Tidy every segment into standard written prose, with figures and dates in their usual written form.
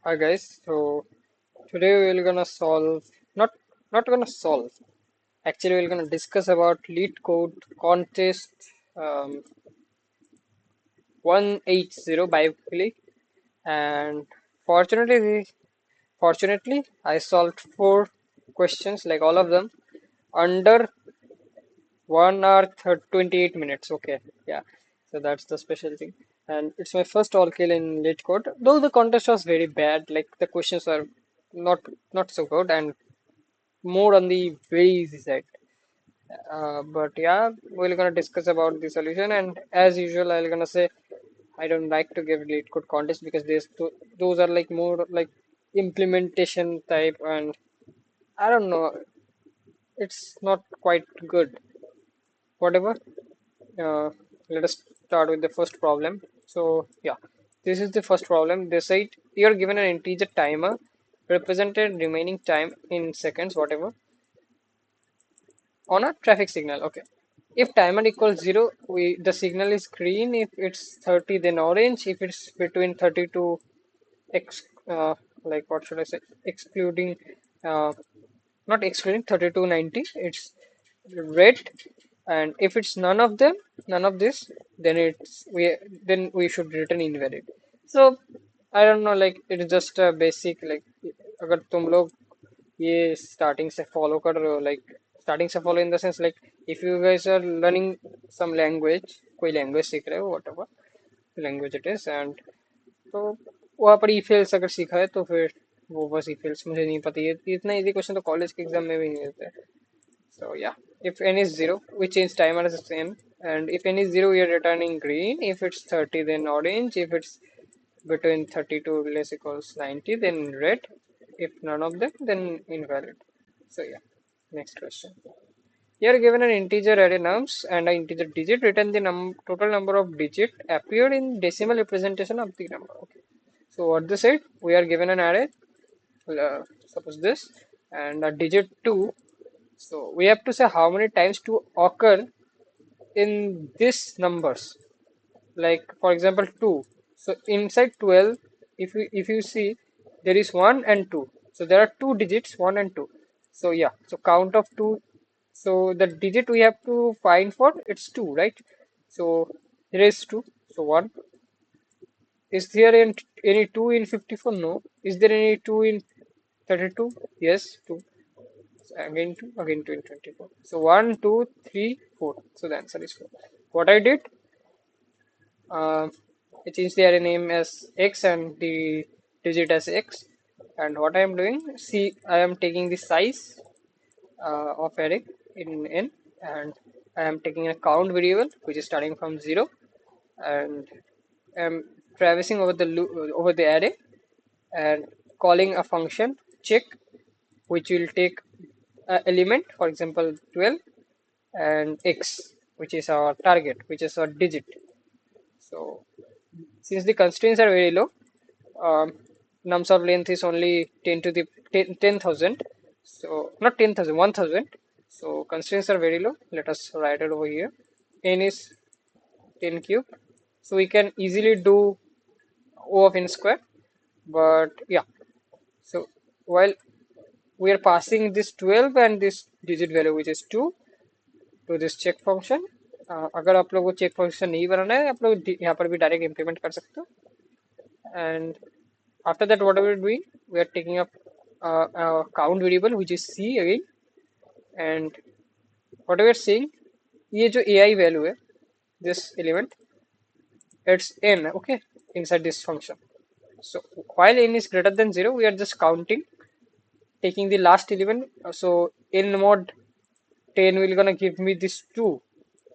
Hi guys, so today we're gonna solve not gonna solve. Actually, we're gonna discuss about Leet Code Contest um, 180 bioquickly, and fortunately, fortunately, I solved four questions, like all of them, under 1 hour 28 minutes. Okay, yeah, so that's the special thing, and it's my first all kill in Leet Code. Though the contest was very bad, like the questions are not not so good and more on the very easy side. But yeah, we're gonna discuss about the solution, and as usual, I'm gonna say I don't like to give lead code contest because those are like more like implementation type, and I don't know, it's not quite good. Whatever. Uh, Let us start with the first problem. So yeah, this is the first problem. They said you are given an integer timer represented remaining time in seconds, whatever, on a traffic signal. Okay. If timer equals 0, the signal is green. If it's 30, then orange. If it's between 30 to ex like what should I say? Excluding not excluding 30 to 90, it's red. And if it's none of them, none of this, then we should return invalid. So I don't know, like it's just a basic like अगर तुम लोग ये starting से follow कर रहे हो, like starting से follow in the sense like if you guys are learning some language, कोई language सीख रहे हो, whatever language it is, and तो वहाँ पर if else अगर सीखा है तो फिर वो बस if else मुझे नहीं पता, ये इतना easy question तो कॉलेज के एग्जाम में भी नहीं देते. So yeah, if n is 0, we change timer as the same, and if n is 0, we are returning green. If it's 30, then orange. If it's between 30 to less equals 90, then red. If none of them, then invalid. So yeah, next question. You are given an integer array nums and an integer digit. Return the total number of digit appeared in decimal representation of the number. Okay. So what they said, we are given an array, suppose this, and a digit 2. So we have to say how many times to occur in this numbers. Like for example 2. So inside 12, if you see, there is 1 and 2. So there are two digits, 1 and 2. So yeah, so count of 2. So the digit we have to find for, it's 2, right? So here is 2. So 1. Is there any 2 in 54? No. Is there any 2 in 32? Yes, 2. So again 2, again 2 in 24. So 1, 2, 3, 4. So the answer is 4. What I did, uh, I changed the array name as x and the digit as x. And what I am doing, see, I am taking the size of array in n, and I am taking a count variable which is starting from 0, and I'm traversing over the over the array and calling a function check, which will take element, for example 12, and x, which is our target, which is our digit. So since the constraints are very low, um, nums of length is only 10 to the 10,000. So not 10,000, 1,000. So constraints are very low. Let us write it over here. N is 10 cube. So we can easily do O of n square. But yeah, so while we are passing this 12 and this digit value which is 2 to this check function. अगर आप लोग को check function नहीं बनाना है, आप लोग यहाँ पर भी डायरेक्ट इम्प्लीमेंट कर सकते हो. And after that, what are we doing? We are taking up a count variable which is c again, and what we are saying, ये जो ai value है, this element, it's n, okay, inside this function. So while n is greater than 0, we are just counting, taking the last element. So n mod 10 will gonna give me this 2,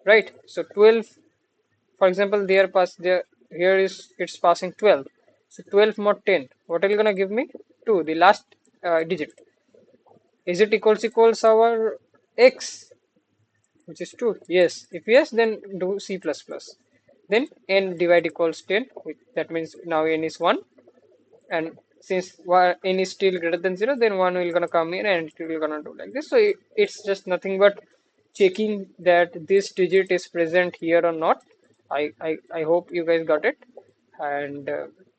right? So 12, for example, there here is it's passing 12. So 12 mod 10, what are you gonna give me? 2, the last digit. Is it equals our x, which is 2? Yes. If yes, then do c plus plus. Then n divide equals 10. That means now n is 1. And since n is still greater than 0, then 1 will gonna come in and it will gonna do like this. So it's just nothing but checking that this digit is present here or not. I hope you guys got it. And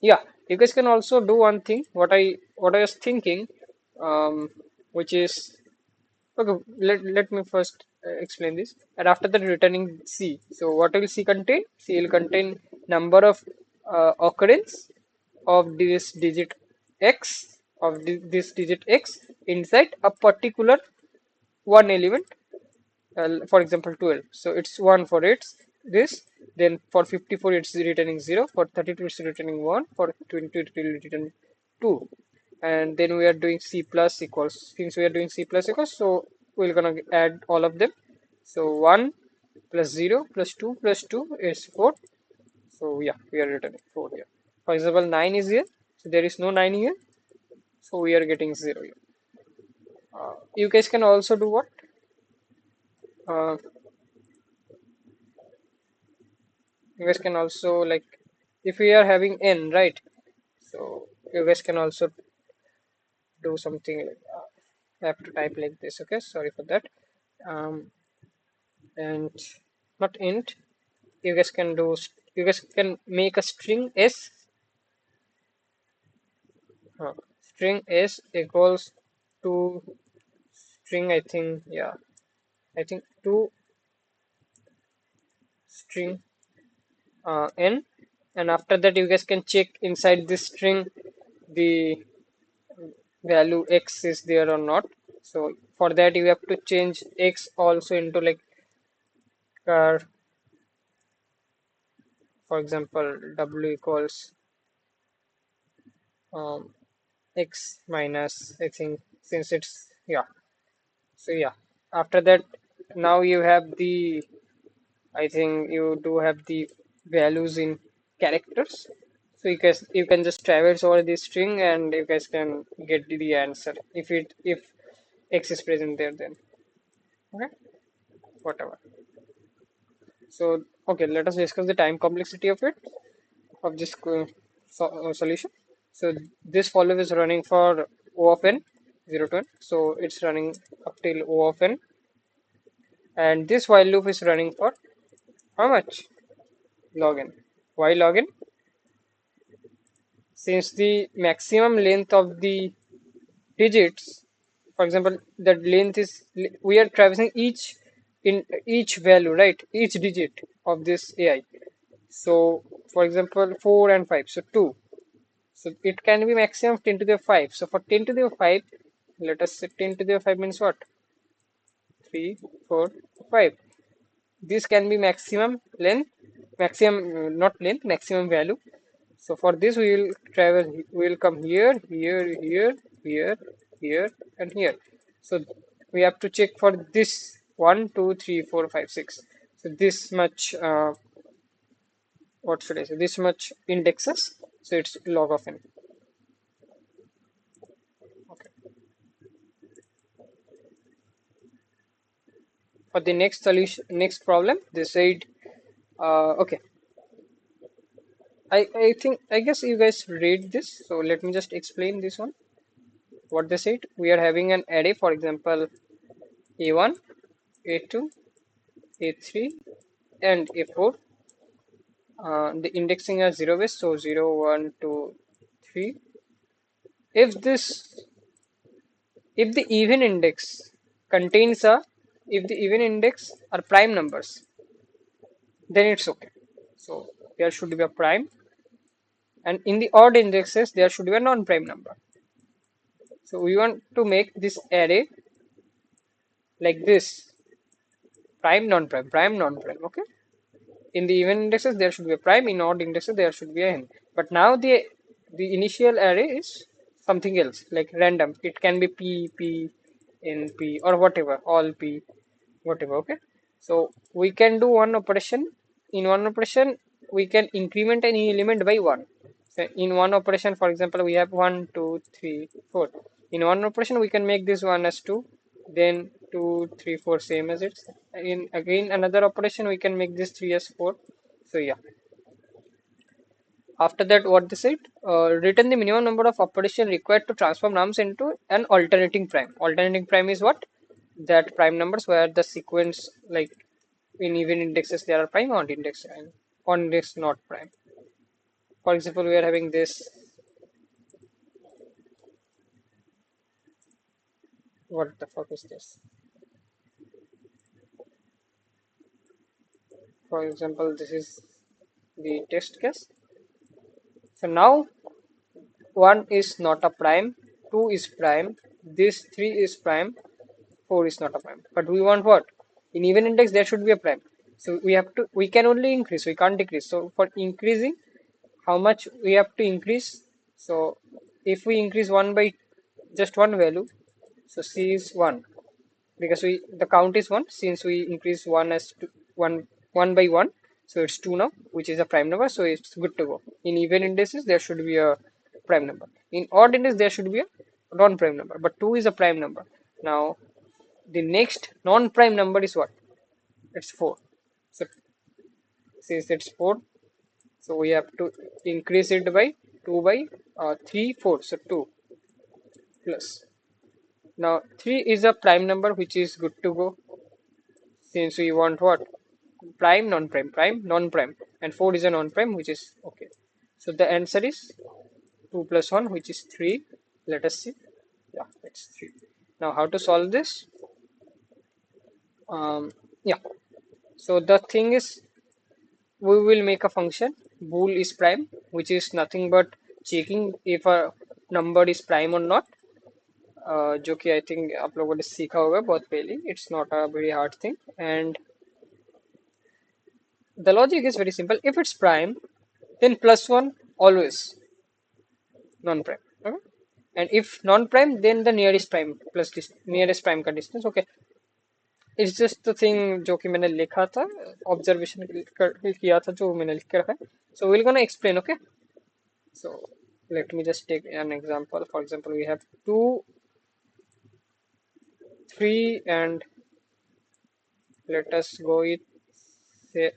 yeah, You guys can also do one thing. What I was thinking, um, which is okay. Let me first explain this, and after that returning C. So what will C contain? C will contain number of occurrence of this digit x this digit x inside a particular one element, for example 12. So it's 1 for its this, then for 54 it's returning 0, for 32 it's returning 1, for 22 it will return 2. And then we are doing c plus equals, since we are doing c plus equals, so we're gonna add all of them. So 1 plus 0 plus 2 plus 2 is 4. So yeah, we are returning 4 here. For example 9 is here, so there is no 9 here, so we are getting 0 here. You guys can also do what? uh, you guys can also, like, if we are having n, right? So you guys can also do something like, I have to type like this, okay, sorry for that. And not int, you guys can do, you guys can make a string s, string s equals to string, I think, yeah, I think to string n, and after that you guys can check inside this string the value x is there or not. So for that you have to change x also into like uh, for example w equals um, x minus, I think, since it's, yeah, so yeah, after that now you have the, I think you do have the values in characters. So you can just traverse over this string and you guys can get the answer if x is present there, then okay, whatever. So, okay, let us discuss the time complexity of it, of this solution. So, this for loop is running for O of n, 0 to n. So, it's running up till O of n. And this while loop is running for how much? Log n. Why log n? Since the maximum length of the digits, for example, the length is, we are traversing each in each value, right? Each digit of this AI. So, for example, 4 and 5, so 2. So it can be maximum 10 to the 5. So for 10 to the 5, let us say 10 to the 5 means what? 3, 4, 5. This can be maximum length, not length, maximum value. So for this we will travel, we will come here, here, and here. So we have to check for this 1, 2, 3, 4, 5, 6. So this much, what should I say? This much indexes. So it's log of n. Okay. For the next solution, next problem, they said, okay, I think, I guess you guys read this. So let me just explain this one. What they said, we are having an array, for example, A1, A2, A3, and A4. The indexing are zero base, so 0, 1, 2, 3. If this, if the even index contains a, if the even index are prime numbers, then it's okay. So there should be a prime, and in the odd indexes there should be a non-prime number. So we want to make this array like this: prime, non-prime, prime, non-prime. Okay. In the even indexes there should be a prime. In odd indexes there should be a n. But now the initial array is something else, like random. It can be p, p, n, p, or whatever, all p, whatever. Okay. So we can do one operation. In one operation we can increment any element by 1. So in one operation, for example, we have 1, 2, 3, 4. In one operation we can make this 1 as 2, then 2, 3, 4, same as it's. In again another operation we can make this 3 as 4. So yeah, after that what they said, return the minimum number of operation required to transform nums into an alternating prime. Alternating prime is what? That prime numbers where the sequence, like in even indexes there are prime, odd index, and on index not prime. For example, we are having this. What the fuck is this? For example, this is the test case. So now 1 is not a prime, 2 is prime, this 3 is prime, 4 is not a prime. But we want what? In even index, there should be a prime. So we can only increase, we can't decrease. So for increasing, how much we have to increase? So if we increase 1 by just one value, so C is 1 because the count is 1 since we increase 1 as 1 by 1, so it's 2 now, which is a prime number, so it's good to go. In even indices there should be a prime number, in odd index there should be a non-prime number, but 2 is a prime number. Now the next non-prime number is what? It's 4. So since it's 4, so we have to increase it by 2 by 3 4, so 2 plus. Now 3 is a prime number which is good to go since we want what? Prime, non-prime, prime, non-prime, and 4 is a non-prime, which is okay. So the answer is 2 plus 1, which is 3. Let us see. Yeah, it's 3. Now, how to solve this? Yeah. So the thing is, we will make a function bool is prime, which is nothing but checking if a number is prime or not. जो कि I think आप लोगों ने सीखा होगा बहुत पहले. It's not a very hard thing, and the logic is very simple. If it's prime, then plus 1 always non-prime. Okay? And if non-prime, then the nearest prime plus this nearest prime का distance. Okay, it's just the thing जो कि मैंने लिखा था, observation किया था जो मैंने लिख के रखा है. So we're gonna explain. Okay, so let me just take an example. For example, we have 2, 3, and let us go with say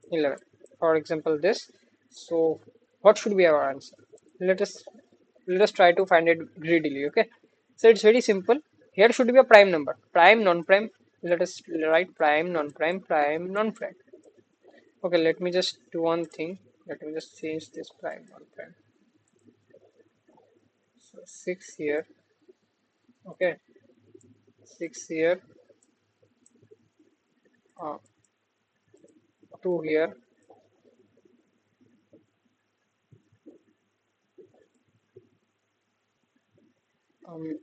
11. For example, this. So what should be our answer? Let us let us try to find it greedily. Okay, so it's very simple. Here should be a prime number, prime, non-prime. Let us write prime, non-prime, prime, non-prime. Okay, let me just do one thing. Let me just change this prime, non-prime. So 6 here. Okay, 6 here. uh, 2 here. um,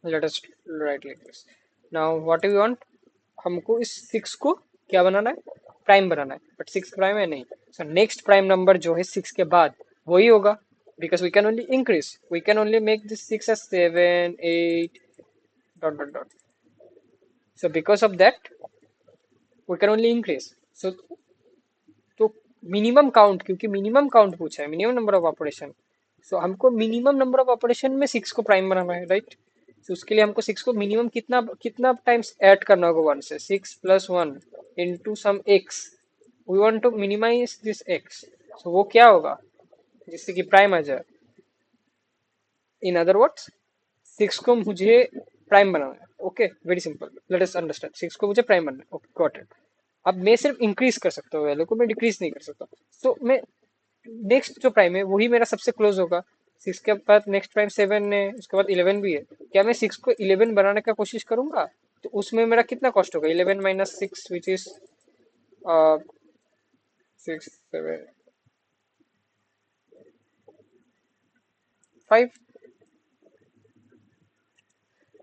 Let us write like this. Now what do we want? हमको इस 6 को क्या बनाना है? Prime बनाना है, but 6 prime है नहीं. So next prime number जो है 6 के बाद वही होगा, because we can only increase, we can only make this 6 as 7 8 dot dot dot. So because of that we can only increase. So तो मिनिमम काउंट, क्योंकि मिनिमम काउंट पूछा है, मिनिमम नंबर ऑफ ऑपरेशन, सो हमको minimum number of operation में 6 को prime बनाना है, right? तो उसके लिए हमको 6 को मिनिमम कितना कितना टाइम्स ऐड करना होगा 1 से. 6 plus 1 into some X. We want to minimise this X, so वो क्या होगा जिससे कि प्राइम आ जाए. इन अदर वर्ड्स 6 को मुझे प्राइम बनाना है. Okay, very simple. Let us understand. 6 को मुझे प्राइम बनाना है. Okay, got it. अब मैं सिर्फ इंक्रीज कर सकता हूँ वैल्यू को, मैं डिक्रीज नहीं कर सकता. तो मैं नेक्स्ट जो प्राइम है वही मेरा सबसे क्लोज होगा. 6 के बाद नेक्स्ट प्राइम 7 है, उसके बाद 11 भी है. क्या मैं 6 को 11 बनाने का कोशिश करूंगा तो उसमें मेरा कितना कॉस्ट होगा? 11 माइनस 6 विच इज 6 7 5.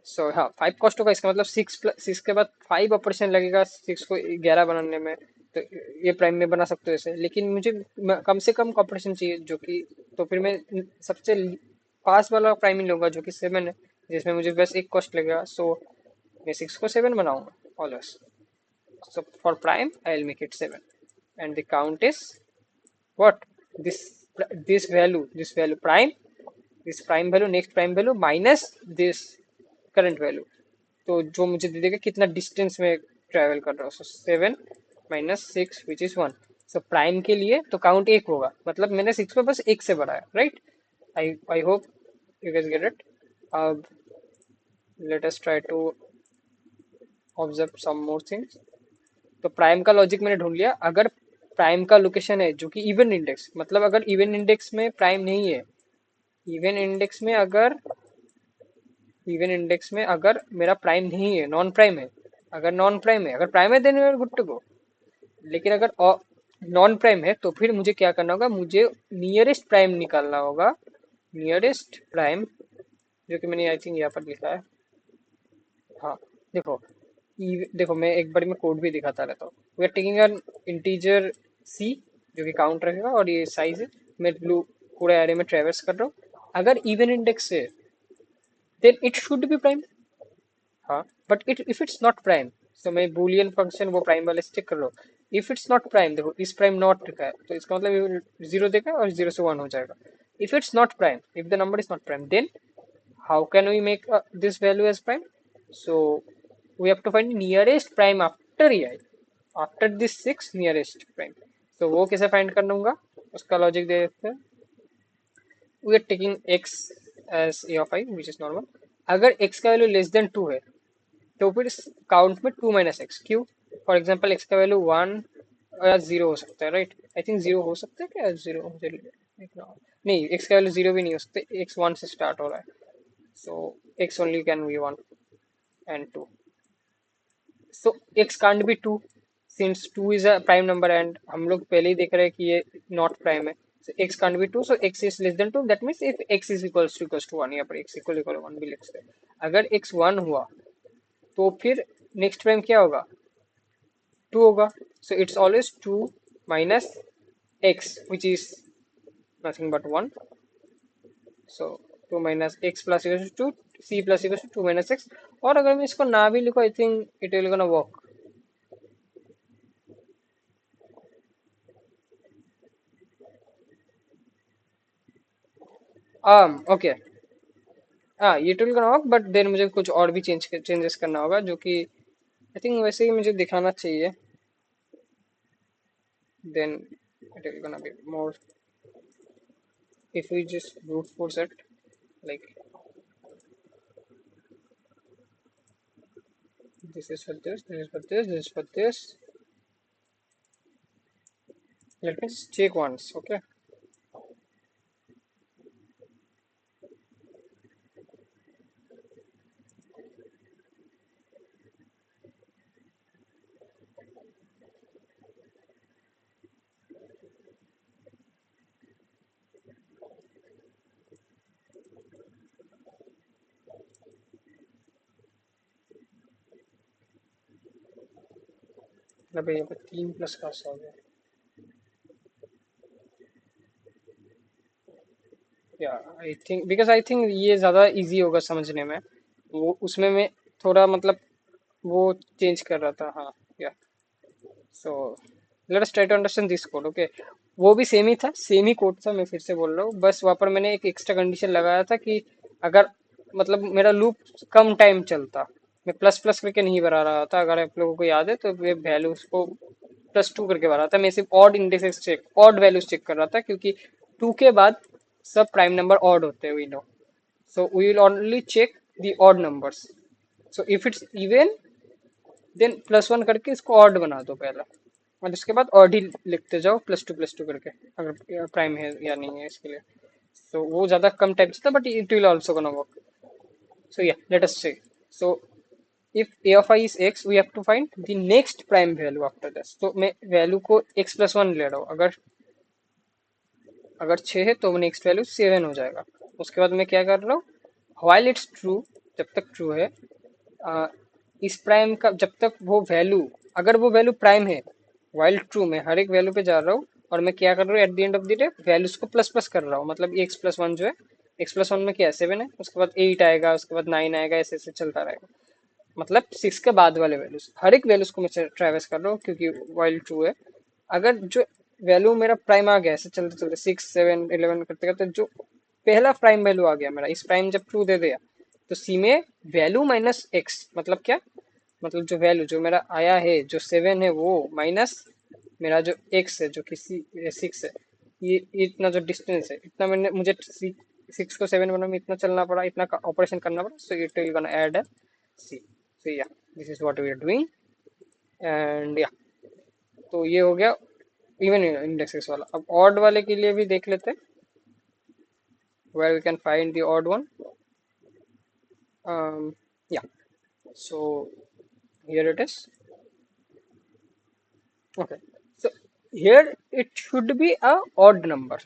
सो हाँ, 5 कॉस्ट होगा. इसका मतलब 6 के बाद 5 ऑपरेशन लगेगा 6 को 11 बनाने में. तो ये प्राइम में बना सकते हो ऐसे, लेकिन मुझे कम से कम ऑपरेशन चाहिए जो कि, तो फिर मैं सबसे पास वाला प्राइम ही लूंगा जो कि 7 है, जिसमें मुझे बस एक कॉस्ट लगेगा. सो मैं 6 को 7 बनाऊंगा always. So for prime, I will make it 7, and the count is what? This this value prime, this prime value, next prime value minus this current value. तो जो मुझे दे देगा कितना डिस्टेंस में ट्रैवल कर रहा हूँ. सो 7 minus 6 which is 1. So prime के लिए तो काउंट 1 होगा, मतलब मैंने 6 में बस 1 से बढ़ाया, right? I hope you guys get it. अब let us try to observe some more things. तो प्राइम का लॉजिक मैंने ढूंढ लिया। अगर प्राइम का लोकेशन है जो कि इवन इंडेक्स, मतलब अगर इवन इंडेक्स में प्राइम नहीं है, इवन इंडेक्स में अगर इवन इंडेक्स में अगर मेरा प्राइम नहीं है, नॉन प्राइम है, अगर नॉन प्राइम है, अगर प्राइम है then we are good to go. लेकिन अगर नॉन प्राइम है तो फिर मुझे क्या करना होगा, मुझे नियरेस्ट प्राइम निकालना होगा। नियरेस्ट प्राइम, जो कि मैंने आई थिंक यहाँ पर लिखा है। हाँ, देखो, देखो मैं एक बार में कोड भी दिखाता रहता हूँ। We are taking an integer C जो कि काउंट रखेगा, और ये साइज है। मैं ब्लू पूरे एरे में ट्रेवर्स कर रहा हूँ। अगर इवन इंडेक्स है then it should be prime. हाँ, but it if it's not prime, तो मैं बूलियन फंक्शन वो प्राइम वाले से चेक कर रहा हूँ। इफ इट्स नॉट प्राइम, देखो इस प्राइम नॉट लिखा है तो इसका मतलब जीरो देगा और जीरो से वन हो जाएगा। If it's not prime, if the number is not prime, then how can we make this value as prime? So we have to find nearest prime after ei, after this six nearest prime. So वो कैसे find कर लूंगा, उसका logic दे देते हैं। we are taking x as a of I which is normal। अगर x का value less than to है तो फिर काउंट में टू माइनस एक्स, क्यों? फॉर एग्जाम्पल एक्स का वैल्यू वन या जीरो हो सकता है, राइट? आई थिंक जीरो हो सकता है, क्या जीरो? नहीं, एक्स का वैल्यू जीरो भी नहीं हो सकता, एक्स वन से स्टार्ट हो रहा है। So x only can be 1 and 2. So x can't be 2 since 2 is a prime number and हम लोग पहले ही देख रहे हैं कि ये not prime है। So x can't be 2, so x is less than 2, that means if x is equals to 1, यहाँ पर x equal 1 भी लिख सकते हैं। अगर x 1 हुआ तो फिर नेक्स्ट प्राइम क्या होगा? 2 होगा। So it's always 2 minus x which is nothing but 1। So 2 minus X plus equal to C plus equal to 2 minus X. और अगर मैं इसको ना भी लिखो, I think it will gonna work. Okay, हाँ ये it will gonna work, but then मुझे कुछ और भी चेंजेस करना होगा, जो कि आई थिंक वैसे ही मुझे दिखाना चाहिए। Then it will gonna be more if we just brute force it, like this is for this, this is for this, this is for this. Let me just check once, okay? मतलब यहाँ पर 3 plus का हो गया। या I think, because I think ये ज़्यादा easy होगा समझने में। वो उसमें मैं थोड़ा मतलब वो चेंज कर रहा था, हाँ। या so let us try to understand this code, okay. वो भी सेम ही था, सेम ही कोड था, मैं फिर से बोल रहा हूँ। बस वहाँ पर मैंने एक एक्स्ट्रा कंडीशन लगाया था कि अगर मतलब मेरा लूप कम टाइम चलता, मैं प्लस प्लस करके नहीं भरा रहा था। अगर आप लोगों को याद है तो मैं वैल्यूज को प्लस टू करके भरा था। मैं सिर्फ odd indexes check, odd values check कर रहा था, क्योंकि टू के बाद सब प्राइम नंबर ऑड होते हैं, we know. So we will only check the odd numbers. So if it's even, then plus one करके इसको ऑड बना दो पहला, और उसके बाद ऑड ही लिखते जाओ प्लस टू करके, अगर प्राइम है या नहीं है इसके लिए। So वो ज़्यादा कम टाइम चलता, but it will also gonna work. So yeah, let us see. So if a of I is x, we have to find the next prime value after this. तो मैं वैल्यू को x plus one ले रहा हूँ। अगर अगर 6 है तो नेक्स्ट वैल्यू 7 हो जाएगा। उसके बाद मैं क्या कर रहा हूँ, while it's true, जब तक ट्रू है, आ, इस प्राइम का जब तक वो वैल्यू, अगर वो वैल्यू प्राइम है, वाइल ट्रू में हर एक वैल्यू पे जा रहा हूँ, और मैं क्या कर रहा हूँ at the end of the day values को प्लस प्लस कर रहा हूँ। मतलब एक्स प्लस वन जो है, एक्स प्लस वन में क्या है, 7 है, उसके बाद 8 आएगा, उसके बाद 9 आएगा, ऐसे ऐसे चलता रहेगा। मतलब 6 के बाद वाले वैल्यूज, हर एक वैल्यूज को मैं ट्रैवर्स कर रहा हूँ, क्योंकि वाइल ट्रू है। अगर जो वैल्यू मेरा प्राइम आ गया, ऐसे चलते चलते 6 7 11 करते करते जो पहला प्राइम वैल्यू आ गया मेरा, इस प्राइम जब ट्रू दे दिया, तो सी में वैल्यू माइनस एक्स, मतलब क्या, मतलब जो वैल्यू जो मेरा आया है, जो 7 है, वो माइनस मेरा जो एक्स है जो कि 6 है, ये इतना जो डिस्टेंस है, इतना मैंने मुझे 6 को 7 बनाने में इतना चलना पड़ा, इतना ऑपरेशन करना पड़ा। So it will gonna add C. So yeah, this is what we are doing, and या तो ये हो गया इवन इंडेक्सेस वाला। अब ऑड वाले के लिए भी देख लेते हैं, where we can find the odd one. Yeah, so here it is. Okay, so here it should be a odd number.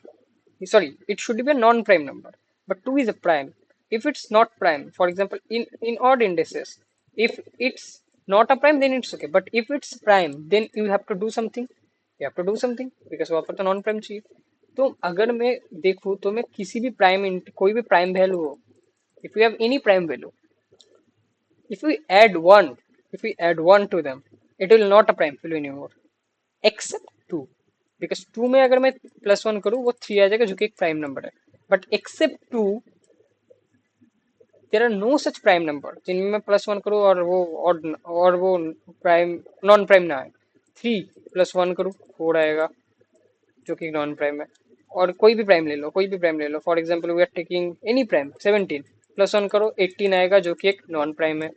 Sorry, it should be a non-prime number, but 2 is a prime. If it's not prime, for example, in odd indices, if it's not a prime, then it's okay. But if it's prime, then you have to do something. You have to do something because वहाँ पर तो non prime चाहिए। तो अगर मैं देखूँ तो मैं किसी भी प्राइम, कोई भी प्राइम वैल्यू हो, if you have any prime value, if we add one, if we add one to them, it will not a prime value anymore, except two. Because two में अगर मैं प्लस वन करूँ वो three आ जाएगा जो कि एक प्राइम नंबर है। But except two there are no such prime number जिनमें मैं प्लस वन करूँ और वो और वो प्राइम नॉन प्राइम ना आए। थ्री प्लस वन करूँ फोर आएगा जो कि नॉन प्राइम है। और कोई भी प्राइम ले लो, कोई भी प्राइम ले लो, for example we are taking any prime, 17 plus one करो 18 आएगा जो कि एक नॉन प्राइम है।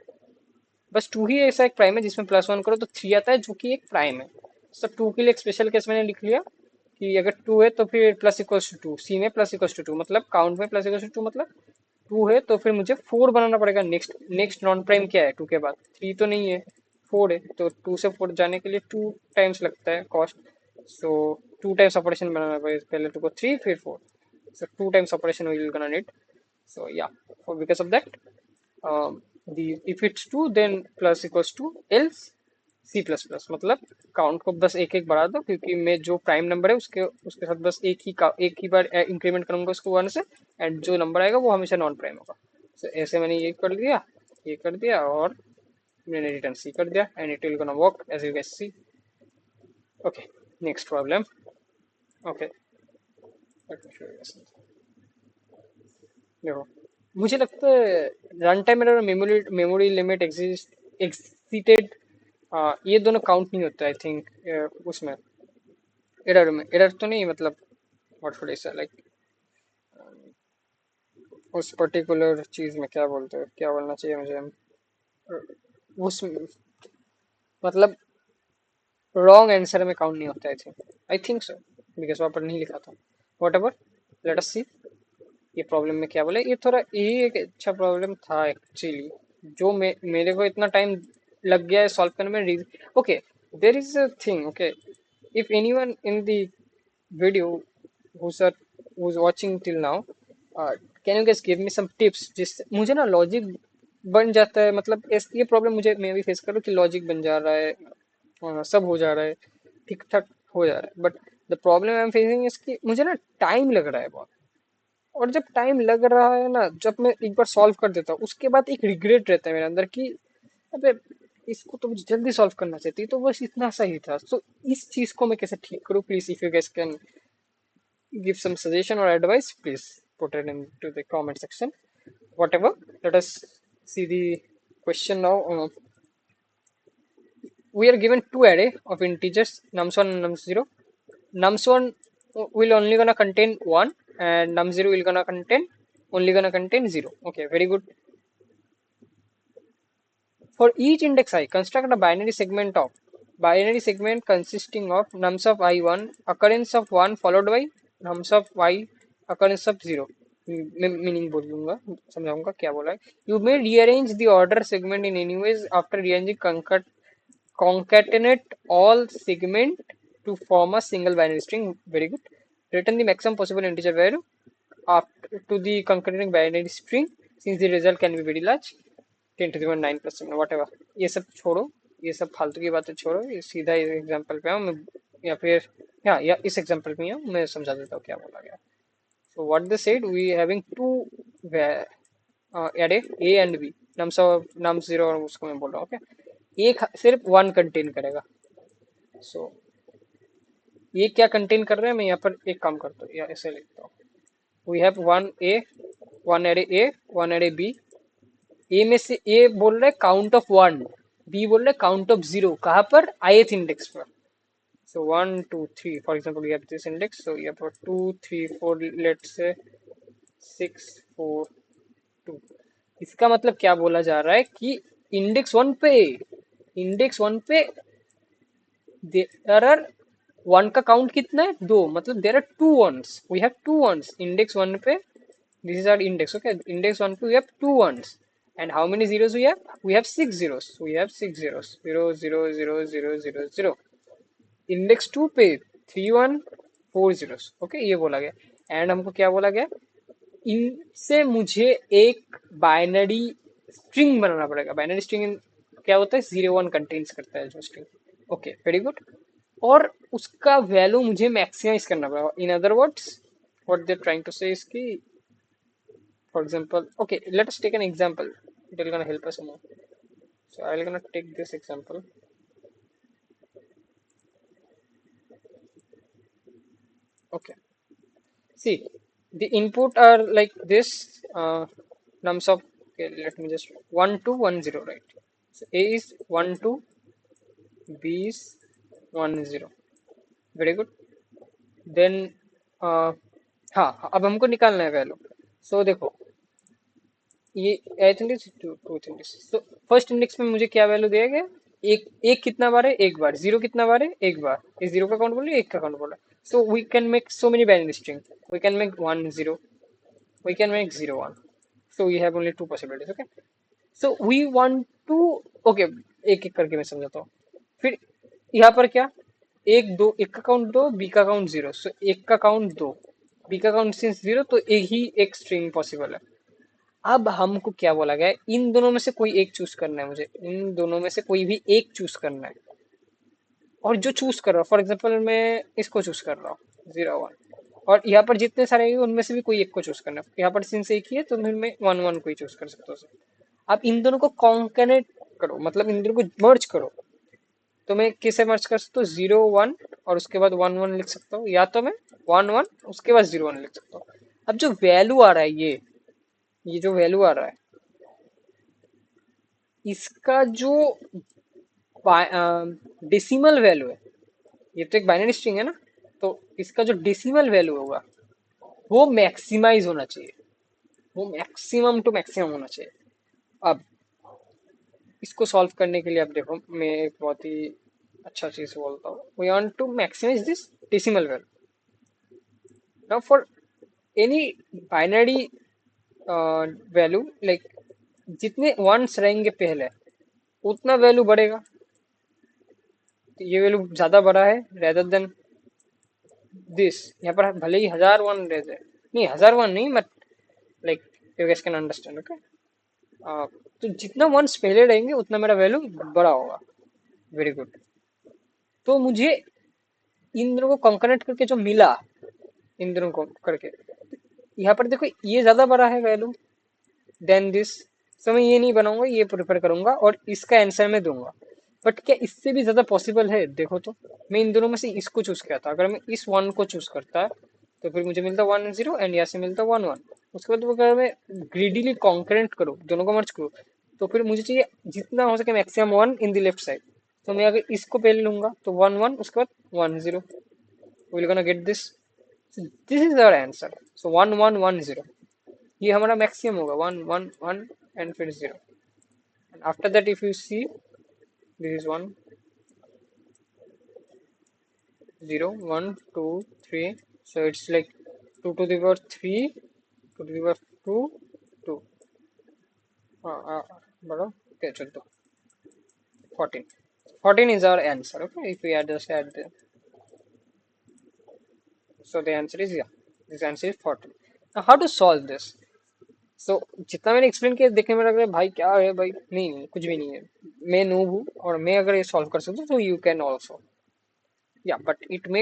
बस टू ही ऐसा एक प्राइम है जिसमें प्लस वन करो तो थ्री आता है जो कि एक प्राइम है। सब टू के लिए एक स्पेशल केस मैंने लिख लिया कि अगर टू है तो फिर प्लस इक्वल्स टू टू, सी में प्लस इक्वल्स टू टू, मतलब काउंट में प्लस इक्वल्स टू टू, मतलब टू है तो फिर मुझे फोर बनाना पड़ेगा। नेक्स्ट नेक्स्ट नॉन प्राइम क्या है टू के बाद? थ्री तो नहीं है, फोर है। तो टू से फोर जाने के लिए टू टाइम्स लगता है कॉस्ट, सो टू टाइम्स ऑपरेशन बनाना पड़ेगा, पहले टू को थ्री फिर four, so two times operation we will gonna need. So yeah, because of that, the if it's two then plus equals to else C plus plus, मतलब count को बस एक एक बढ़ा दो क्योंकि मैं जो प्राइम नंबर है उसके उसके साथ बस एक ही बार इंक्रीमेंट करूंगा उसको वन से, एंड जो नंबर आएगा वो हमेशा नॉन प्राइम होगा। so, ऐसे मैंने ये कर दिया और मैंने रिटर्न सी कर दिया and it will gonna work as you can see. Okay, next problem. Okay, देखो, मुझे लगता है रन टाइम एरर और मेमोरी मेमोरी लिमिट एक्सीटेड, ये दोनों काउंट नहीं होता आई थिंक उसमें एरर में। एरर तो नहीं, मतलब व्हाट शुड आई से, लाइक उस पर्टिकुलर चीज में क्या बोलते हैं, क्या बोलना चाहिए मुझे, उस मतलब रॉन्ग आंसर में काउंट नहीं होता आई थिंक सो, बिकॉज वहाँ पर नहीं लिखा था। वॉट एवर, लेट अस सी ये प्रॉब्लम में क्या बोले। ये थोड़ा यही एक अच्छा प्रॉब्लम था एक्चुअली, जो मेरे को इतना टाइम लग गया है सॉल्व करने में। Okay, there is a thing, okay, if anyone in the video who's are who's watching till now, can you guys give me some tips जिससे मुझे ना लॉजिक बन जाता है, मतलब ये प्रॉब्लम मुझे मैं भी फेस कर रहा हूँ कि लॉजिक बन जा रहा है, सब हो जा रहा है, ठीक ठाक हो जा रहा है, but the problem I am facing इसकी मुझे ना टाइम लग रहा है बहुत। और जब टाइम लग रहा है ना, जब मैं एक बार सॉल्व कर देता हूँ उसके बाद एक रिग्रेट रहता है मेरे अंदर कि अबे इसको तो मुझे जल्दी सॉल्व करना चाहिए, तो बस इतना सही था। तो इस चीज को मैं कैसे ठीक करूँ? Please if you guys can give some suggestion or advice, please put it into the comment section. Whatever, let us see the question now. We are given two array of integers nums1 and nums0. Nums1 will only gonna contain 1 and num0 will gonna contain only gonna contain 0. Okay, very good. For each index I, construct a binary segment consisting of nums of I1, occurrence of 1 followed by nums of I, occurrence of 0. मैं meaning बोल दूंगा, समझाऊंगा क्या बोला है। You may rearrange the order segment in anyways after rearranging concatenate all segment to form a single binary string. Very good. Return the maximum possible integer value after to the concatenating binary string since the result can be very large, 10 to the 9 plus 7 whatever। ये सब छोड़ो, ये सब फालतू की बातें छोड़ो, ये सीधा इस एग्जांपल पे आओ। मैं या फिर हाँ, या इस एग्जांपल में आओ, मैं समझा देता हूँ क्या बोला गया। So what they said, we having two array A and B, nums0 और उसको मैं बोल रहा हूँ। ओके, एक सिर्फ वन कंटेन करेगा। सो ये क्या कंटेन कर रहे हैं, मैं यहाँ पर एक काम करता हूँ या ऐसे लिखता हूँ। We have one array A, one array B. A में से ए बोल रहे काउंट ऑफ वन, बी बोल रहे काउंट ऑफ जीरो। कहाँ पर? ith इंडेक्स पर। So one two three, for example we have this index, so यहाँ पर two three four, let's say six four two. इसका मतलब क्या बोला जा रहा है कि इंडेक्स वन पे देयर आर वन का काउंट कितना है, दो, मतलब there are two ones, we have two ones index one पे, this is our index, okay, index 1 2 we have two ones, and how many zeros we have six zeros, we have six zeros, 0 0 0 0 0 0, index to पे three one four zeros, okay, ये बोला गया। And हमको क्या बोला गया, इनसे मुझे एक बाइनरी स्ट्रिंग बनाना पड़ेगा। बाइनरी स्ट्रिंग क्या होता है, जीरो वन कंटेन्स करता है जो स्ट्रिंग, ओके, वेरी गुड। और उसका वैल्यू मुझे मैक्सिमाइज करना पड़ेगा। In other words what they are trying to say is कि, for example, okay, let us take an example, it will gonna help us more. So I'm gonna take this example. Okay, see, the input are like this, nums of, okay, let me just 1 to 1 0, right? So A is 1 2, B is 1 0, very good. Then हाँ, अब हमको निकालना है value. So देखो, ये I think is two two things. तो first index में मुझे क्या वैल्यू दिया गया, एक, एक कितना बार है, एक बार। जीरो कितना बार है, एक बार। इस जीरो का काउंट बोल रही है, एक का काउंट बोल रहा है। So we can make so many binary string, we can make one zero, we can make zero one. So we have only two possibilities, okay. So we want to, okay, एक एक करके मैं समझाता हूँ। फिर यहाँ पर क्या, एक दो, एक का काउंट दो, बी का काउंट जीरो, सो एक का काउंट दो, बी का काउंट सिंस जीरो, तो एक ही एक स्ट्रिंग पॉसिबल है। अब हमको क्या बोला गया है, इन दोनों में से कोई एक चूज करना है मुझे, इन दोनों में से कोई भी एक चूज करना है। और जो चूज कर रहा हूँ, फॉर एग्जाम्पल मैं इसको चूज कर रहा हूँ, जीरो वन, और यहाँ पर जितने सारे हैं उनमें से भी कोई एक को चूज करना है। यहाँ पर सिंस एक ही है तो फिर मैं वन वन को ही चूज कर सकता हूँ। अब इन दोनों को कॉन्केनेट करो, मतलब इन दोनों को मर्ज करो। तो मैं किसे मर्ज कर सकता हूँ, जीरो वन और उसके बाद वन वन लिख सकता हूँ, या तो मैं वन वन उसके बाद जीरो वन लिख सकता हूँ। अब जो वैल्यू आ रहा है, ये जो वैल्यू आ रहा है, इसका जो डेसिमल वैल्यू है, ये तो एक बाइनरी स्ट्रिंग है ना, तो इसका जो डेसिमल वैल्यू होगा वो मैक्सिमाइज होना चाहिए, वो मैक्सिमम टू मैक्सिमम होना चाहिए। अब इसको सॉल्व करने के लिए, अब देखो मैं एक बहुत ही अच्छा चीज बोलता हूँ, we want to maximize this decimal value. Now for any binary value, like जितने वंस रहेंगे पहले उतना वैल्यू बढ़ेगा। तो ये वैल्यू ज्यादा बड़ा है रेदर देन दिस, यहाँ पर भले ही हजार वन रह जाए, नहीं हजार वन नहीं, but like you gas can understand, okay. तो जितना वंस पहले रहेंगे उतना मेरा वैल्यू बड़ा होगा, वेरी गुड। तो मुझे इन दोनों को कंकरेंट करके जो मिला, इन दोनों को करके, यहाँ पर देखो ये ज्यादा बड़ा है वैल्यू देन दिस, सो मैं ये नहीं बनाऊंगा, ये प्रेफर करूंगा और इसका आंसर मैं दूंगा। बट क्या इससे भी ज्यादा पॉसिबल है, देखो तो मैं इन दोनों में से इसको चूज किया था, अगर मैं इस वन को चूज करता तो फिर मुझे मिलता वन जीरो, एंड यहाँ से मिलता वन वन। उसके बाद अगर मैं ग्रीडीली कॉन्करेंट करूँ, दोनों को मर्ज करूँ, तो फिर मुझे चाहिए जितना हो सके maximum one in the left side. तो मैं अगर इसको पहले लूंगा तो वन वन, उसके बाद one zero, will gonna get this, this is our answer. So one one one zero, ये हमारा मैक्सिमम होगा, वन वन वन एंड फिर zero. And after that if you see, this is one zero one two three, so it's like 2 to the power 3, 2 to the power 2, 2, बड़ा, okay, चल तो 14, 14 is our answer, okay, if we add just add the, so the answer is, yeah, this answer is 14. Now how to solve this? So जितना मैंने explain किया देखने में लग रहा है भाई क्या है भाई, नहीं नहीं कुछ भी नहीं है, मैं नूब हूँ और मैं अगर ये सॉल्व कर सकता हूँ तो you can also, yeah, but it may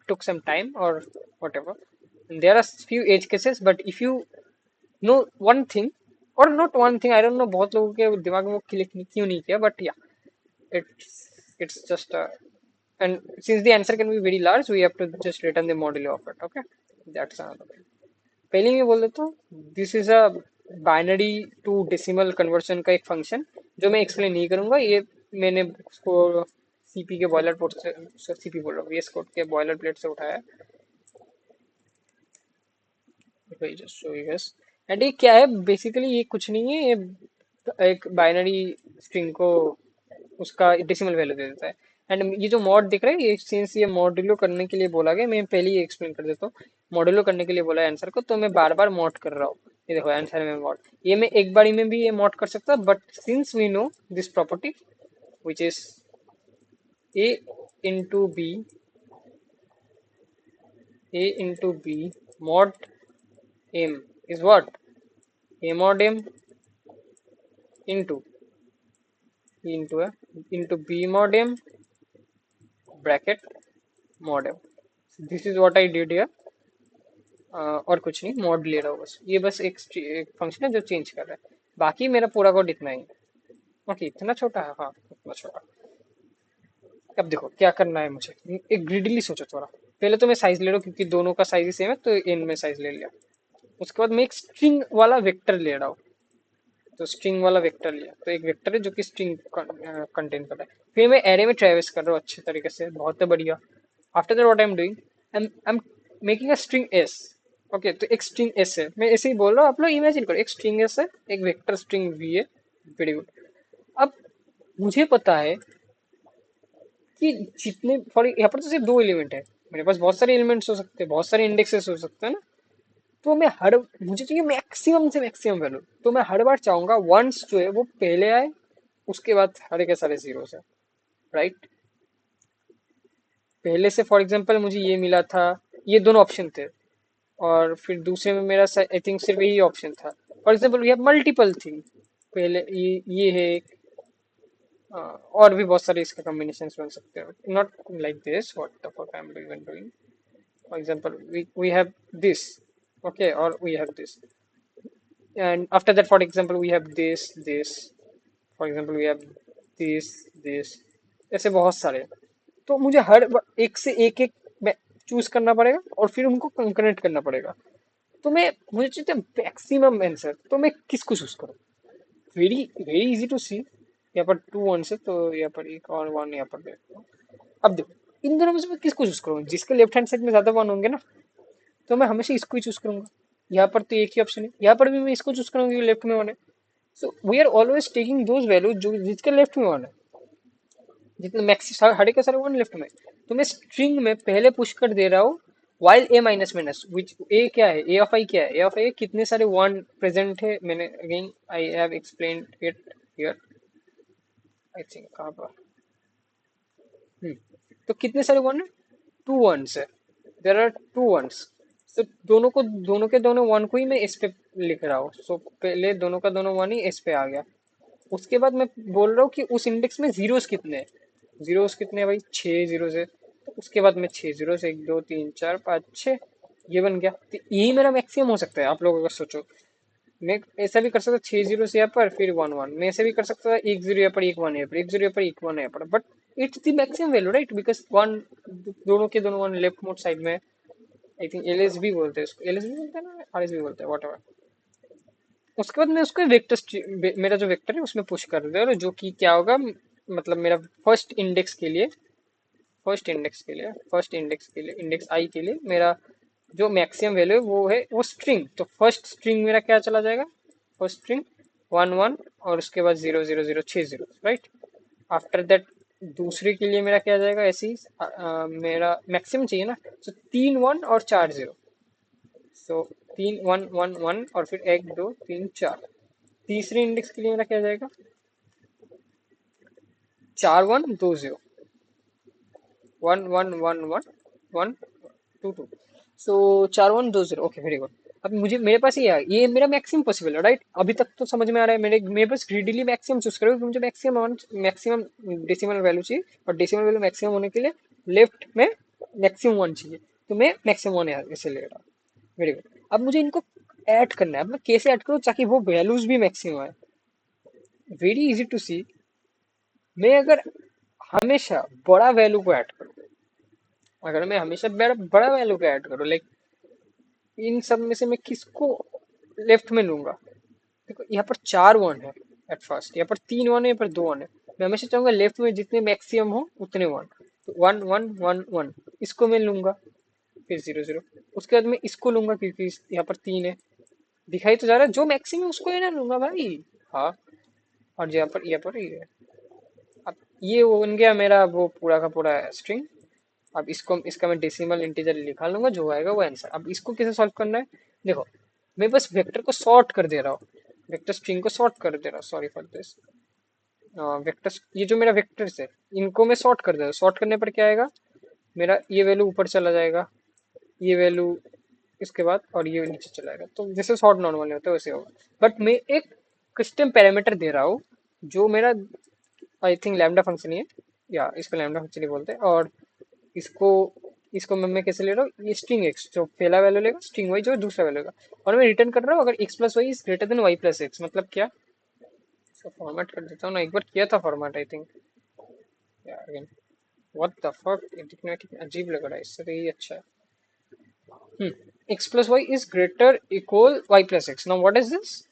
took some time or whatever. And there are few edge cases, but if you know one thing, or not one thing, I don't know, बहुत लोगों के दिमाग में वो click क्यों नहीं किया, but yeah, it's just and since the answer can be very large, we have to just return the modulo of it, okay, that's another thing. पहले मैं बोल देता हूँ, this is a binary to decimal conversion का एक function जो मैं explain नहीं करूंगा, ये मैंने उसको सीपी के बॉयलर पोर्ट से, सीपी बोल रहा हूँ, वीएस कोड के बॉयलर प्लेट से उठाया है। एंड ये क्या है बेसिकली, ये कुछ नहीं है, ये एक बाइनरी स्ट्रिंग को उसका डेसिमल वैल्यू दे देता है। एंड ये जो मॉड दिख रहा है, ये सिंस ये मॉड्यूलो करने के लिए बोला गया, मैं पहले ही एक्सप्लेन कर देता हूँ। मॉड्यूलो करने के लिए बोला है आंसर को, तो मैं बार बार मॉड कर रहा हूँ। ये देखो आंसर में मॉड, ये मैं एक बारी में भी ये मॉड कर सकता, but since we know this property which is a into b, a into b mod m is what? A mod m into into a into b mod m bracket mod m. This is what I did here. और कुछ नहीं, mod ले रहा हूँ बस, ये बस एक फंक्शन है जो चेंज कर रहा है, बाकी मेरा पूरा कोड इतना ही है। ओके, इतना छोटा है, हाँ इतना छोटा। अब देखो क्या करना है मुझे, एक ग्रिडली सोचो थोड़ा। पहले तो मैं साइज ले रहा हूँ क्योंकि दोनों का साइज ही सेम है, तो एन में साइज ले लिया। उसके बाद मैं एक स्ट्रिंग वाला वेक्टर ले रहा हूँ, तो स्ट्रिंग वाला वेक्टर लिया, तो एक वेक्टर है जो कि स्ट्रिंग कंटेन कर रहा है। फिर मैं एरे में ट्रेवर्स कर रहा हूँ अच्छे तरीके से, बहुत बढ़िया। After that what I am doing, I am making a string S. Okay, तो एक स्ट्रिंग एस है, मैं ऐसे ही बोल रहा हूँ, आप लोग इमेजिन करो एक स्ट्रिंग एस है, एक वेक्टर स्ट्रिंग वी है। Very good. अब मुझे पता है कि जितने फॉर यहाँ पर तो सिर्फ दो एलिमेंट है, मेरे पास बहुत सारे एलिमेंट्स हो सकते हैं, बहुत सारे इंडेक्सेस हो सकते हैं ना। तो मैं हर मुझे चाहिए मैक्सिमम से मैक्सिमम वैल्यू, तो मैं हर बार चाहूंगा वंस जो है वो पहले आए, उसके बाद सारे के सारे जीरो है। राइट, पहले से फॉर एग्जांपल मुझे ये मिला था, ये दोनों ऑप्शन थे, और फिर दूसरे में मेरा आई थिंक सिर्फ यही ऑप्शन था। फॉर एग्जांपल ये मल्टीपल थी, पहले ये है एक, और भी बहुत सारे इसके कॉम्बिनेशन बन सकते हैं, not like this what the fuck I am doing. For example we have this, okay, और we have this, and after that for example we have this, for example we have this, ऐसे बहुत सारे। तो मुझे एक से एक choose करना पड़ेगा और फिर उनको कंकरेंट करना पड़ेगा। तो मैं मुझे चाहिए मैक्सिमम आंसर, तो मैं किसको चूज करूँ? वेरी वेरी इजी टू सी, यहाँ पर टू वन है तो यहाँ पर एक और वन यहाँ पर देखो। अब देखो इन दोनों में से मैं किसको चूज करूँ? जिसके लेफ्ट हैंड साइड में ज्यादा वन होंगे ना, तो मैं हमेशा इसको ही चूज करूंगा। यहाँ पर तो एक ही ऑप्शन है, यहाँ पर भी मैं इसको चूज करूंगा, लेफ्ट में वन है। So we are always taking those value जो जिसके लेफ्ट में वन है, जितने मैक्स हर के सारे वन लेफ्ट में। तो मैं स्ट्रिंग में पहले पुश कर दे रहा हूँ वाइल ए माइनस माइनस, विच ए क्या है, ए ऑफ आई क्या है, ए ऑफ आई कितने सारे वन प्रेजेंट है, मैंने again I have explained it here, I think कहाँ पर। तो कितने सारे वन है? टू वंस है, देर आर टू वंस। तो दोनों के दोनों वन को ही मैं इस पे लिख रहा हूँ। सो पहले दोनों का दोनों वन ही इस पे आ गया। उसके बाद मैं बोल रहा हूँ कि उस इंडेक्स में जीरोस कितने हैं। जीरोस कितने हैं भाई? 6 जीरोस है। तो उसके बाद मैं 6 जीरोस, 1 2 3 4 5 6, ये बन गया। तो यही मेरा मैक्सिमम हो सकता है। आप लोग अगर सोचो, मैं ऐसा भी कर सकता 6 जीरोस यहाँ पर फिर वन वन, मैं ऐसे भी कर सकता था 1 जीरो यहाँ पर एक वन यहाँ पर, 1 जीरो यहाँ पर एक वन यहाँ पर, but it's the maximum value right, because one, दोनों के दोनों वन लेफ्ट मोड साइड में। आई थिंक एलएसबी बोलते हैं इसको, एलएसबी बोलते हैं ना, आरएसबी बोलते हैं, व्हाटएवर। उसके बाद मैं उसको वेक्टर, मेरा जो वेक्टर है उसमें पुश कर दे, और जो कि क्या होगा, मतलब मेरा फर्स्ट इंडेक्स के लिए, इंडेक्स आई के लिए मेरा जो मैक्सिमम वैल्यू है वो स्ट्रिंग। तो फर्स्ट स्ट्रिंग मेरा क्या चला जाएगा? फर्स्ट स्ट्रिंग वन वन, और उसके बाद zero zero zero, 6 zero, right. After that दूसरे के लिए मेरा क्या जाएगा? ऐसे ही मेरा मैक्सिमम चाहिए ना, तो 3 1 और 4 0। सो 3 1 1 1 और फिर 1 2 3 4। तीसरे इंडेक्स के लिए मेरा क्या जाएगा? 4 1 2 0, 1 1 1 1 1 2 2। सो 4 1 2 0, ओके वेरी गुड। अब मुझे मेरे पास ये है, ये मेरा मैक्सिमम पॉसिबल है राइट। अभी तक तो समझ में आ रहा है। मेरे पास ग्रीडीली मैक्सिमम चूज करो, क्योंकि मुझे मैक्सिमम डेसिमल वैल्यू चाहिए, और डेसिमल वैल्यू मैक्सिमम होने के लिए लेफ्ट में मैक्सिमम वन चाहिए, तो मैं मैक्सिमम वन ऐसे ले रहा हूँ। Very good. अब मुझे इनको ऐड करना है। अब मैं कैसे ऐड करूँ ताकि वो वैल्यूज भी मैक्सिमम आए? वेरी इजी टू सी। मैं अगर हमेशा बड़ा वैल्यू को ऐड करूँ, अगर मैं हमेशा बड़ा बड़ा वैल्यू को ऐड करूँ, लाइक इन सब में से मैं किसको लेफ्ट में लूंगा? देखो यहाँ पर 4 1 है एट फर्स्ट, यहाँ पर 3 1 है, यहाँ पर 2 1 है। मैं हमेशा चाहूंगा लेफ्ट में जितने मैक्सिमम हो उतने वन, तो 1 1 1 1 इसको मैं लूंगा, फिर 0 0। उसके बाद मैं इसको लूंगा क्योंकि यहाँ पर 3 है, दिखाई तो जा रहा है, जो मैक्सिमम उसको ही ना लूंगा भाई। हाँ, और यहाँ पर ये है। अब ये बन गया मेरा वो पूरा का पूरा स्ट्रिंग। अब इसको इसका मैं डेसिमल इंटीजर निकाल लूंगा, जो आएगा वो आंसर। अब इसको कैसे सॉल्व करना है, देखो मैं बस वेक्टर को सॉर्ट कर दे रहा हूँ, वेक्टर स्ट्रिंग को सॉर्ट कर दे रहा हूँ, सॉरी फॉर दिस। वेक्टर, ये जो मेरा वेक्टर्स है इनको मैं सॉर्ट कर दे रहा हूँ। सॉर्ट करने पर क्या आएगा, मेरा ये वैल्यू ऊपर चला जाएगा, ये वैल्यू इसके बाद, और ये नीचे चला जाएगा। तो जैसे सॉर्ट नॉर्मल होता है वैसे होगा। बट मैं एक कस्टम पैरामीटर दे रहा हूँ, जो मेरा आई थिंक लैम्डा फंक्शन ही है, या इसको लैम्डा फंक्शन ही बोलते हैं। और इसको इसको मैं कैसे ले रहा हूँ, ये स्ट्रिंग एक्स जो पहला वैल्यू लेगा, स्ट्रिंग वाई जो दूसरा वैल्यू लेगा, और मैं रिटर्न कर रहा हूँ अगर x plus y is greater than y plus x. मतलब क्या, इसको फॉर्मेट कर देता हूँ ना, एक बार किया था format I think. Again what the fuck, ये दिखने में कितना अजीब लग रहा है, इससे तो यही अच्छा है। X plus y is greater equal y plus x. Now what is this,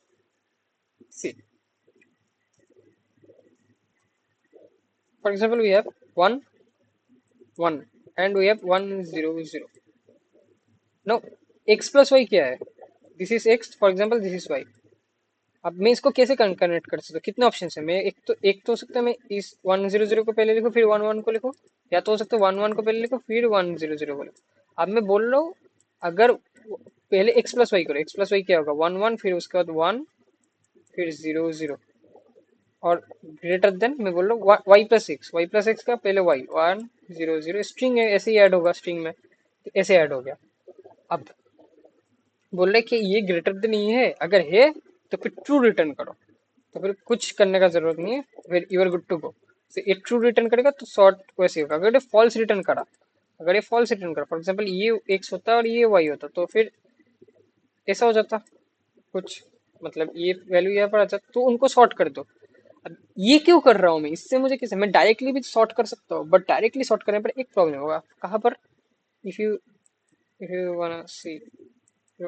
see for example we have 1 1 and we have 1 0 0। No, x plus y क्या है, this is x for example, this is y. अब मैं इसको कैसे connect कर सकता हूँ, कितने ऑप्शन है, मैं एक तो हो सकता है मैं इस 1 0 0 को पहले लिखूँ फिर 1 1 को लिखूँ, या तो हो सकता है 1 1 को पहले लिखूँ फिर 1 0 0 को लिखूँ। अब मैं बोल रहा हूँ अगर पहले एक्स प्लस वाई करो, एक्स प्लस वाई क्या होगा, 1 1 फिर उसके बाद 1 फिर 0 0, और ग्रेटर देन मैं बोल रहा हूँ y plus x, y plus x का पहले वाई 1 0 0, स्ट्रिंग है ऐसे ही ऐड होगा स्ट्रिंग में, तो ऐसे ऐड हो गया। अब बोल रहे कि ये ग्रेटर देन ये है, अगर है तो फिर ट्रू रिटर्न करो, तो फिर कुछ करने का जरूरत नहीं है, फिर you are good to go. तो ये ट्रू रिटर्न करेगा तो शॉर्ट वैसे होगा। अगर ये फॉल्स रिटर्न करा, अगर ये फॉल्स रिटर्न करा, फॉर एग्जाम्पल ये एक्स होता और ये वाई होता, तो फिर ऐसा हो जाता कुछ, मतलब ये वैल्यू यहाँ पर आ जाता, तो उनको सॉर्ट कर दो। अब ये क्यों कर रहा हूँ मैं, इससे मुझे कैसे, मैं डायरेक्टली भी सॉर्ट कर सकता हूँ, बट डायरेक्टली सॉर्ट करने पर एक प्रॉब्लम होगा, कहाँ पर, if you wanna see,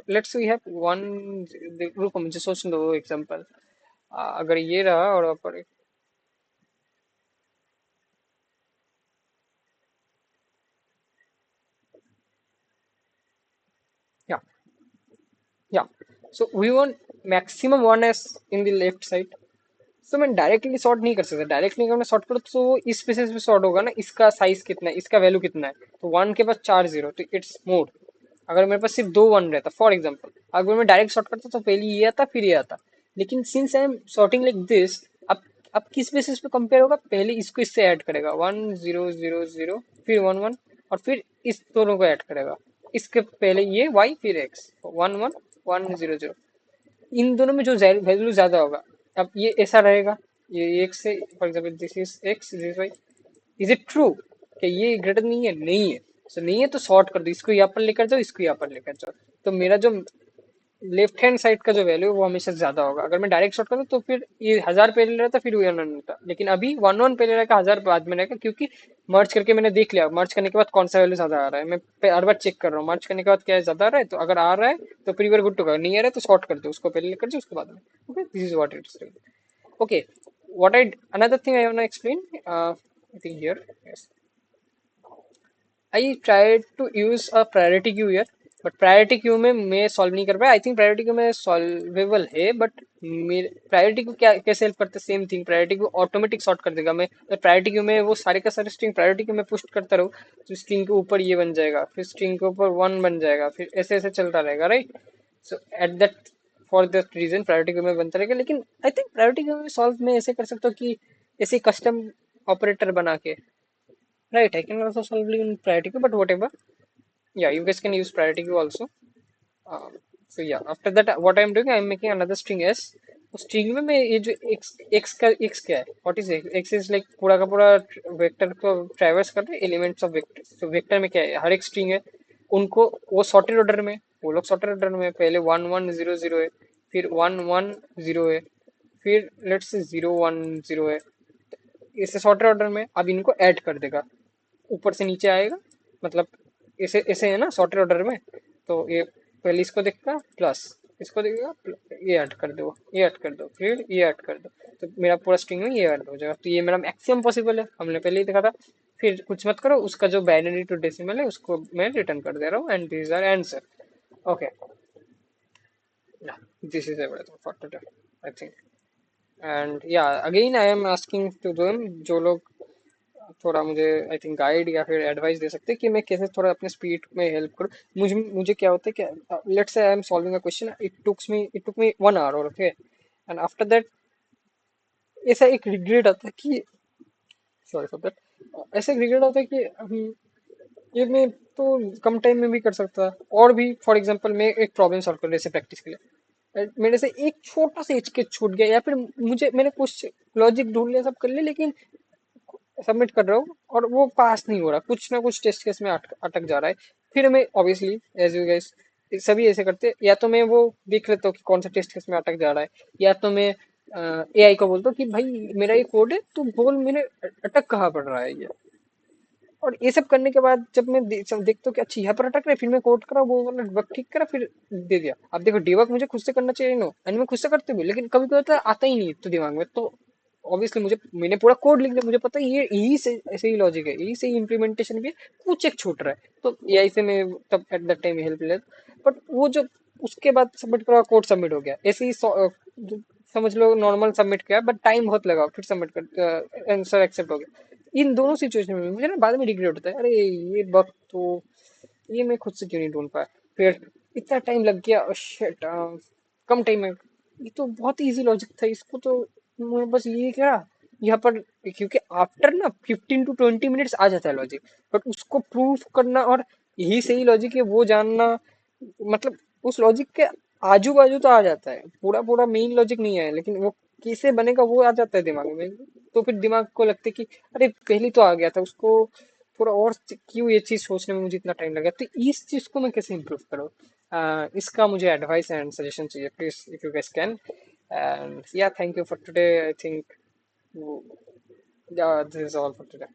let's we have one, रुको मुझे सोचने दो एग्जांपल। अगर ये रहा और ऊपर, yeah yeah so we want maximum ones in the left side. So मैं डायरेक्टली सॉर्ट नहीं कर सकता, डायरेक्टली अगर मैं सॉर्ट करूँ तो वो इस स्पेसिस पे सॉर्ट होगा ना, इसका साइज कितना है, इसका वैल्यू कितना है, तो वन के पास 4 0, तो इट्स मोर। अगर मेरे पास सिर्फ दो वन रहता फॉर एग्जाम्पल, अगर मैं डायरेक्ट सॉर्ट करता तो पहले ये आता फिर ये आता। लेकिन since I am sorting like this, अब अब किस बेसिस पे कंपेयर होगा, पहले इसको इससे ऐड करेगा 1 0 0 0, फिर 1 1, और फिर इस दोनों को ऐड करेगा, इसके पहले ये y फिर x, 1 1 1 0 0, इन दोनों में जो वैल्यू ज्यादा होगा। अब ये ऐसा रहेगा, ये एक से for example this is x this is y, is it true कि ये ग्रेटर नहीं है, नहीं है, so, नहीं है तो सॉर्ट कर दो, इसको यहाँ पर लेकर जाओ, इसको यहाँ पर लेकर जाओ, तो मेरा जो लेफ्ट हैंड साइड का जो वैल्यू है वो हमेशा ज्यादा होगा। अगर मैं डायरेक्ट शॉर्ट करूँ तो फिर ये 1000 पहले ले रहा था फिर वन वन होता, लेकिन अभी 1 1 पहले रहेगा 1000 बाद में रहेगा, क्योंकि मर्ज करके मैंने देख लिया, मर्ज करने के बाद कौन सा वैल्यू ज्यादा आ रहा है, मैं हर बार चेक कर रहा हूँ मर्ज करने के बाद क्या है, ज्यादा आ रहा है, तो अगर आ रहा है तो फिर यूर गुड टू गो, नहीं आ रहा है तो शॉर्ट कर दो, उसको पहले लेकर जाओ उसके बाद में। Okay, this is what it is. Okay, what I another thing I want to explain, I think here, yes, I tried to use a priority queue here, but priority queue में मैं सॉल्व नहीं कर पाया। आई think priority queue में solvable है, but मेरे priority को क्या कैसे हेल्प करते, सेम थिंग, प्रायोरिटी को ऑटोमेटिक सॉर्ट कर देगा। मैं प्रायोरिटी क्यू में वो सारे का सारे स्ट्रिंग प्रायोरिटी क्यू में पुश करता रहूँ, तो स्ट्रिंग के ऊपर ये बन जाएगा, फिर स्ट्रिंग के ऊपर वन बन जाएगा, फिर ऐसे ऐसे चलता रहेगा, right. So at that, for that reason priority queue में बनता रहेगा। लेकिन आई थिंक प्रायोरिटी क्यू में सॉल्व मैं ऐसे कर सकता हूँ कि ऐसे कस्टम ऑपरेटर बना के, right, I can also solve in priority queue, but whatever, yeah, you guys can use priority queue also. um, so yeah, after that what I'm doing, I'm making another string s, उस string में मैं ये जो x का x क्या है, what is x is like पूरा का पूरा वेक्टर को ट्रैवर्स कर रहे एलिमेंट्स ऑफ वेक्टर। तो वेक्टर में क्या है, हर एक स्ट्रिंग है, उनको वो सॉर्टेड ऑर्डर में, वो लोग सॉर्टेड ऑर्डर में, पहले 1 1 0 0 है, फिर 1 1 0 है, फिर लेट्स से 0 1 0 है, इसे सॉर्टेड ऑर्डर में। अब इनको ऐड कर देगा, ऊपर से नीचे आएगा, मतलब ऐसे ऐसे है ना सॉर्टेड ऑर्डर में, तो ये पहले इसको देखेगा प्लस, इसको देखेगा ये ऐड कर दो, ये ऐड कर दो, फिर ये ऐड कर दो, तो मेरा पूरा स्ट्रिंग में ये ऐड हो जाएगा। तो ये मेरा मैक्सिमम पॉसिबल है, हमने पहले ही देखा था। फिर कुछ मत करो, उसका जो बाइनरी टू डेसिमल है उसको मैं रिटर्न कर दे रहा हूँ, and this are answer. Okay, this is everything for today I think. And yeah again I am asking to them, जो लोग थोड़ा मुझे आई थिंक गाइड या फिर एडवाइस दे सकते हैं कि मैं कैसे थोड़ा अपने स्पीड में हेल्प करूँ। मुझे मुझे क्या होता है कि let's say I am solving a question, it took me 1 hour, okay, and after that ऐसा एक रिग्रेट आता है कि सॉरी फॉर दैट, ऐसा एक रिग्रेट आता है कि ये मैं तो कम टाइम में भी कर सकता। और भी फॉर एग्जांपल मैं एक प्रॉब्लम सॉल्व कर रहा हूँ जैसे प्रैक्टिस के लिए, मेरे से एक छोटा सा स्केच छूट गया, या फिर मुझे मैंने कुछ लॉजिक ढूंढ लिया, सब कर लिया, लेकिन सबमिट कर रहा हूँ और वो पास नहीं हो रहा, कुछ ना कुछ टेस्ट केस में अटक जा रहा है। फिर मैं ऑब्वियसली एज यू गाइस सभी ऐसे करते हैं, या तो मैं वो देख लेता हूँ कि कौन सा टेस्ट केस में अटक जा रहा है, या तो मैं एआई को बोलता हूँ कि भाई मेरा ये कोड है, तू बोल मेरे अटक कहाँ पड़ रहा है ये। और ये सब करने के बाद जब मैं देखता हूँ कि अच्छा यहाँ पर अटक रहा है, फिर मैं कोड करा, वो वाला बग ठीक करा, फिर दे दिया। अब देखो डिबग मुझे खुद से करना चाहिए, नो, एंड मैं खुद से करते भी, लेकिन कभी कभी होता है आता ही नहीं तो दिमाग में, तो ऑब्वियसली मैंने पूरा कोड लिख दिया, मुझे पता है ये यही से ऐसे ही लॉजिक है, यही से ही इम्प्लीमेंटेशन भी है, कुछ एक छूट रहा है, तो यही से मैं तब एट दैट टाइम हेल्प ले। बट वो जो उसके बाद सबमिट करा, कोड सबमिट हो गया, ऐसे ही समझ लो नॉर्मल सबमिट किया, बट टाइम बहुत लगा, फिर सबमिट कर आंसर एक्सेप्ट हो गया। इन दोनों सिचुएशन में मुझे ना बाद में रिग्रेट होता है, अरे ये वक्त तो ये मैं खुद से क्यों नहीं ढूंढ पाया, फिर इतना टाइम लग गया, शिट, कम टाइम में। ये तो बहुत इजी लॉजिक था, इसको तो मैं बस ये क्या यहाँ पर, क्योंकि आफ्टर ना 15 to 20 मिनट्स आ जाता है लॉजिक, बट उसको प्रूफ करना और यही सही लॉजिक है वो जानना, मतलब उस लॉजिक के आजू बाजू तो आ जाता है, पूरा पूरा मेन लॉजिक नहीं है, लेकिन वो कैसे बनेगा वो आ जाता है दिमाग में। तो फिर दिमाग को लगता है कि अरे पहले तो आ गया था, उसको थोड़ा और क्यों ये चीज सोचने में मुझे इतना टाइम लगा, तो इस चीज को मैं कैसे इंप्रूव करूँ, इसका मुझे एडवाइस एंड सजेशन चाहिए please, if you guys can. And yeah thank you for today, I think, yeah, this is all for today.